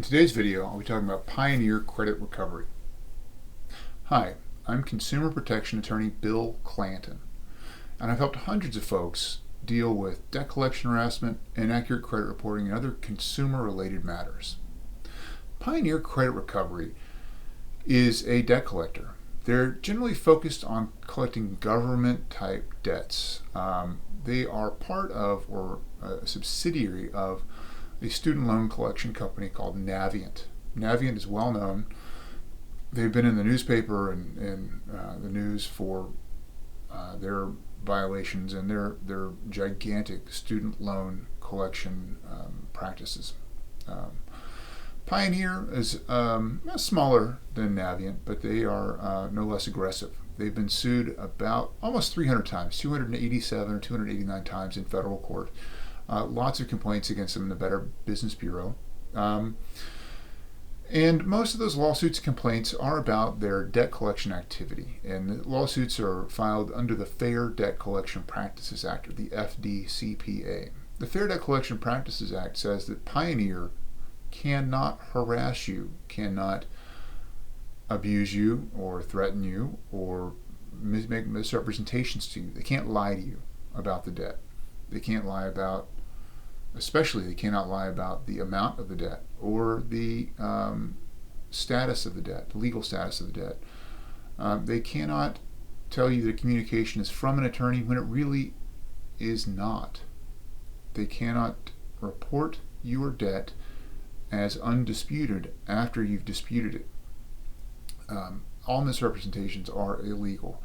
In today's video, I'll be talking about Pioneer Credit Recovery. Hi, I'm Consumer Protection Attorney Bill Clanton, and I've helped hundreds of folks deal with debt collection harassment, inaccurate credit reporting, and other consumer-related matters. Pioneer Credit Recovery is a debt collector. They're generally focused on collecting government-type debts. They are part of or a subsidiary of a student loan collection company called Navient. Navient is well known. They've been in the newspaper and the news for their violations and their gigantic student loan collection practices. Pioneer is smaller than Navient, but they are no less aggressive. They've been sued about almost 300 times, 287 or 289 times in federal court. Lots of complaints against them in the Better Business Bureau. And most of those lawsuits and complaints are about their debt collection activity. And the lawsuits are filed under the Fair Debt Collection Practices Act, or the FDCPA. The Fair Debt Collection Practices Act says that Pioneer cannot harass you, cannot abuse you or threaten you or make misrepresentations to you. They can't lie to you about the debt. They can't lie about, especially they cannot lie about the amount of the debt or the status of the debt, the legal status of the debt. They cannot tell you that communication is from an attorney when it really is not. They cannot report your debt as undisputed after you've disputed it. All misrepresentations are illegal.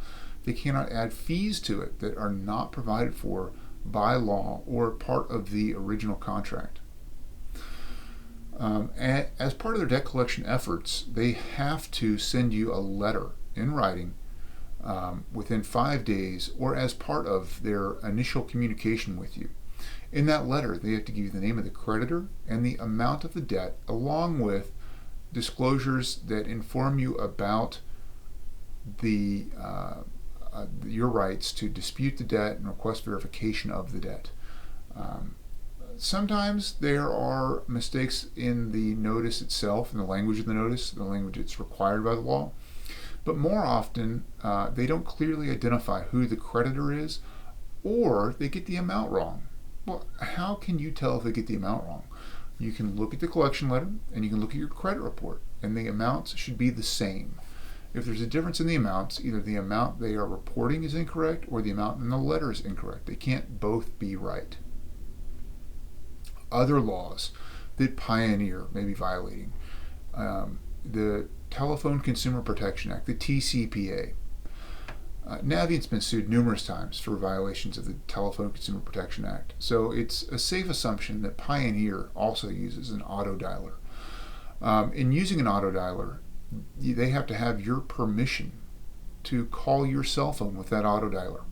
They cannot add fees to it that are not provided for by law or part of the original contract. As part of their debt collection efforts, they have to send you a letter in writing within 5 days or as part of their initial communication with you. In that letter, they have to give you the name of the creditor and the amount of the debt, along with disclosures that inform you about the your rights to dispute the debt and request verification of the debt. Sometimes there are mistakes in the notice itself, in the language of the notice, the language that's required by the law. But more often, they don't clearly identify who the creditor is, or they get the amount wrong. Well, how can you tell if they get the amount wrong? You can look at the collection letter, and you can look at your credit report, and the amounts should be the same. If there's a difference in the amounts, either the amount they are reporting is incorrect or the amount in the letter is incorrect. They can't both be right. Other laws that Pioneer may be violating, the Telephone Consumer Protection Act, the TCPA. Navient's been sued numerous times for violations of the Telephone Consumer Protection Act, so it's a safe assumption that Pioneer also uses an auto dialer. In using an auto dialer, they have to have your permission to call your cell phone with that auto dialer.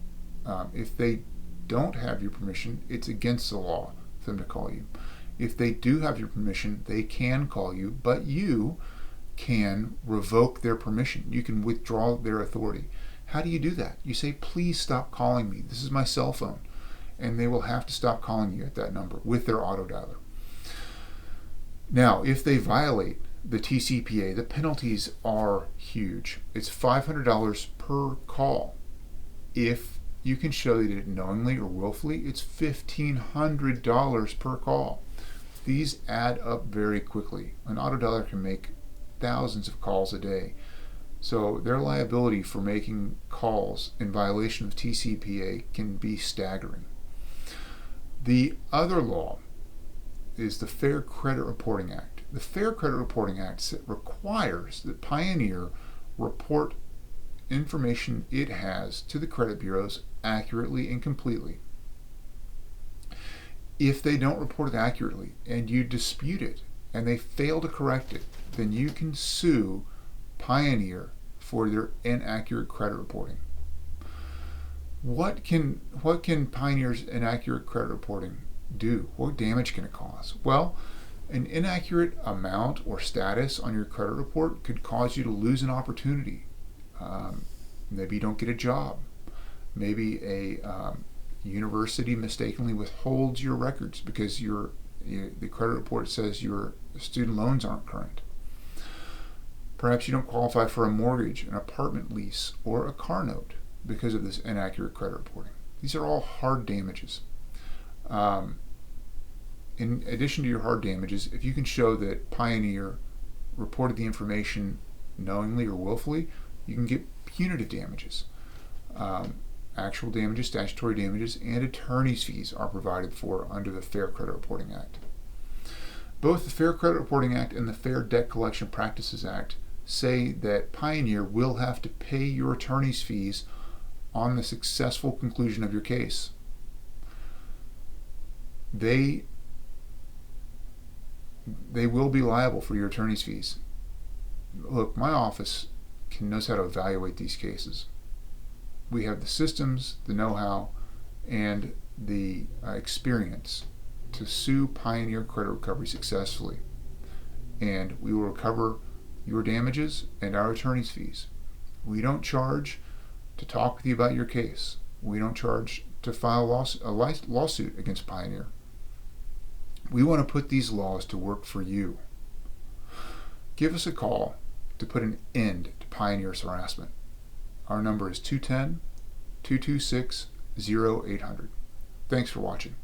If they don't have your permission, it's against the law for them to call you. If they do have your permission, they can call you, but you can revoke their permission. You can withdraw their authority. How do you do that? You say, please stop calling me. This is my cell phone. And they will have to stop calling you at that number with their auto dialer. Now, if they violate the TCPA, the penalties are huge. It's $500 per call. If you can show they did it knowingly or willfully, it's $1,500 per call. These add up very quickly. An auto dialer can make thousands of calls a day. So their liability for making calls in violation of TCPA can be staggering. The other law is the Fair Credit Reporting Act. The Fair Credit Reporting Act requires that Pioneer report information it has to the credit bureaus accurately and completely. If they don't report it accurately and you dispute it and they fail to correct it, then you can sue Pioneer for their inaccurate credit reporting. What can Pioneer's inaccurate credit reporting do? What damage can it cause? Well, an inaccurate amount or status on your credit report could cause you to lose an opportunity. Maybe you don't get a job. Maybe a university mistakenly withholds your records because your The credit report says your student loans aren't current. Perhaps you don't qualify for a mortgage, an apartment lease, or a car note because of this inaccurate credit reporting. These are all hard damages. In addition to your hard damages, if you can show that Pioneer reported the information knowingly or willfully, you can get punitive damages. Actual damages, statutory damages, and attorney's fees are provided for under the Fair Credit Reporting Act. Both the Fair Credit Reporting Act and the Fair Debt Collection Practices Act say that Pioneer will have to pay your attorney's fees on the successful conclusion of your case. They will be liable for your attorney's fees. Look, my office knows how to evaluate these cases. We have the systems, the know-how, and the experience to sue Pioneer Credit Recovery successfully. And we will recover your damages and our attorney's fees. We don't charge to talk with you about your case. We don't charge to file a lawsuit against Pioneer. We want to put these laws to work for you. Give us a call to put an end to Pioneer's harassment. Our number is 210-226-0800. Thanks for watching.